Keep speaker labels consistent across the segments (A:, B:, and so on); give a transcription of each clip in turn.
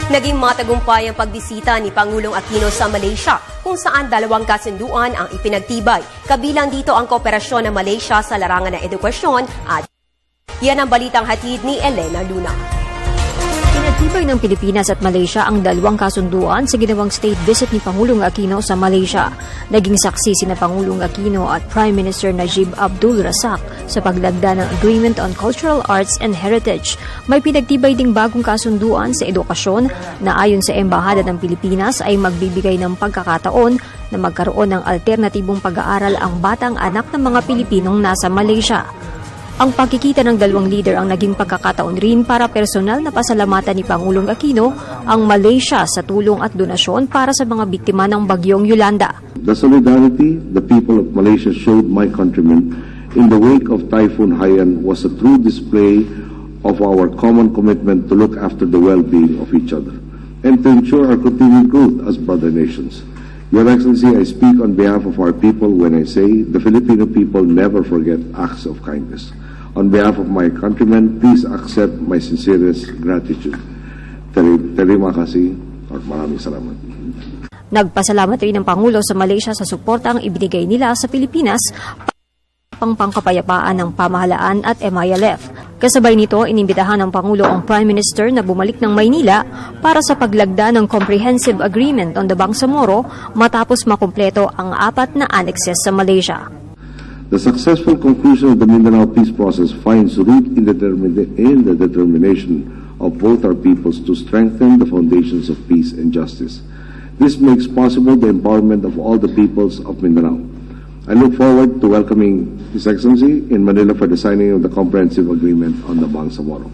A: Naging matagumpay ang pagbisita ni Pangulong Aquino sa Malaysia, kung saan dalawang kasunduan ang ipinagtibay. Kabilang dito ang kooperasyon ng Malaysia sa larangan ng edukasyon at yan ang balitang hatid ni Elena Luna.
B: Pinagtibay ng Pilipinas at Malaysia ang dalawang kasunduan sa ginawang state visit ni Pangulong Aquino sa Malaysia. Naging saksi sina Pangulong Aquino at Prime Minister Najib Abdul Razak sa paglagda ng Agreement on Cultural Arts and Heritage. May pinagtibay ding bagong kasunduan sa edukasyon na ayon sa Embahada ng Pilipinas ay magbibigay ng pagkakataon na magkaroon ng alternatibong pag-aaral ang batang anak ng mga Pilipinong nasa Malaysia. Ang pagkikita ng dalawang leader ang naging pagkakataon rin para personal na pasalamatan ni Pangulong Aquino ang Malaysia sa tulong at donasyon para sa mga biktima ng bagyong Yolanda.
C: The solidarity the people of Malaysia showed my countrymen in the wake of Typhoon Haiyan was a true display of our common commitment to look after the well-being of each other and to ensure our continued growth as brother nations. Your Excellency, I speak on behalf of our people when I say the Filipino people never forget acts of kindness. On behalf of my countrymen, please accept my sincerest gratitude. Terima kasih at maraming salamat.
B: Nagpasalamat rin ang Pangulo sa Malaysia sa suporta ang ibinigay nila sa Pilipinas pangkapayapaan ng pamahalaan at MILF. Kasabay nito, inimbitahan ng Pangulo ang Prime Minister na bumalik ng Maynila para sa paglagda ng Comprehensive Agreement on the Bangsamoro matapos makumpleto ang 4 na annexes sa Malaysia.
C: The successful conclusion of the Mindanao peace process finds root in the determination of both our peoples to strengthen the foundations of peace and justice. This makes possible the empowerment of all the peoples of Mindanao. I look forward to welcoming His Excellency in Manila for the signing of the Comprehensive Agreement on the Bangsamoro.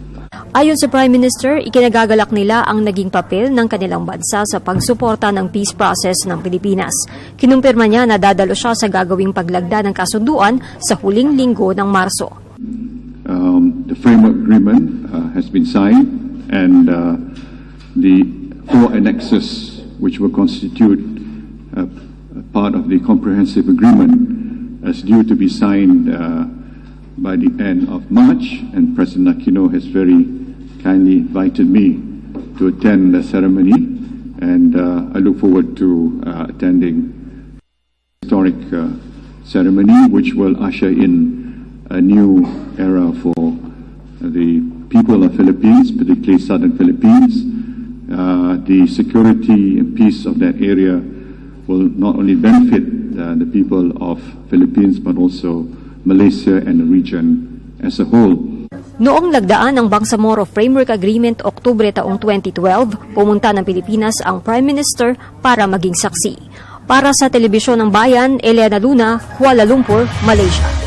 B: Ayon sa Prime Minister, ikinagagalak nila ang naging papel ng kanilang bansa sa pagsuporta ng peace process ng Pilipinas. Kinumpirma niya na dadalo siya sa gagawing paglagda ng kasunduan sa huling linggo ng Marso.
D: The framework agreement has been signed and the 4 annexes which will constitute part of the comprehensive agreement is due to be signed by the end of March, and President Aquino has very kindly invited me to attend the ceremony, and I look forward to attending the historic ceremony which will usher in a new era for the people of the Philippines, particularly southern Philippines. The security and peace of that area will not only benefit the people of Philippines but also Malaysia and the region as a whole.
B: Noong lagdaan ng Bangsamoro Framework Agreement Oktubre taong 2012, pumunta ng Pilipinas ang Prime Minister para maging saksi. Para sa Telebisyon ng Bayan, Elena Luna, Kuala Lumpur, Malaysia.